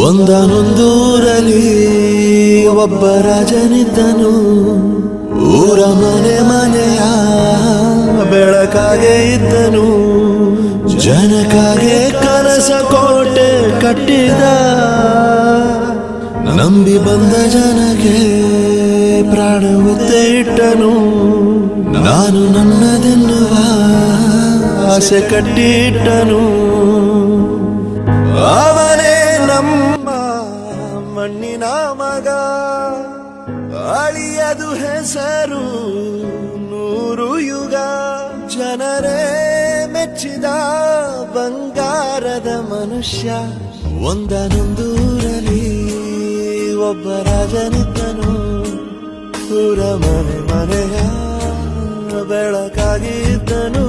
ಒಂದನೊಂದೂರಲ್ಲಿ ಒಬ್ಬ ರಾಜನಿದ್ದನು. ಊರ ಮನೆ ಮನೆಯ ಬೆಳಕಾಗೆ ಇದ್ದನು. ಜನಕಾಗೆ ಕನಸ ಕೋಟೆ ಕಟ್ಟಿದ. ನಂಬಿ ಬಂದ ಜನಗೆ ಪ್ರಾಣ ಒತ್ತೆ ಇಟ್ಟನು. ನಾನು ನನ್ನದೆನ್ನುವ ಆಸೆ ಕಟ್ಟಿಟ್ಟನು. ಅವನೇ ನಮ್ಮ ಮಣ್ಣಿನ ಮಗ. ಅಳಿಯದು ಹೆಸರು 100 ಯುಗ. ಜನರೇ ಮೆಚ್ಚಿದ ಬಂಗಾರದ ಮನುಷ್ಯ. ಒಂದನೊಂದೂರಲ್ಲಿ ಒಬ್ಬ ರಾಜನಿದ್ದನು. ಊರ ಮನೆ ಮನೆಯ ಬೆಳಕಾಗಿದ್ದನು.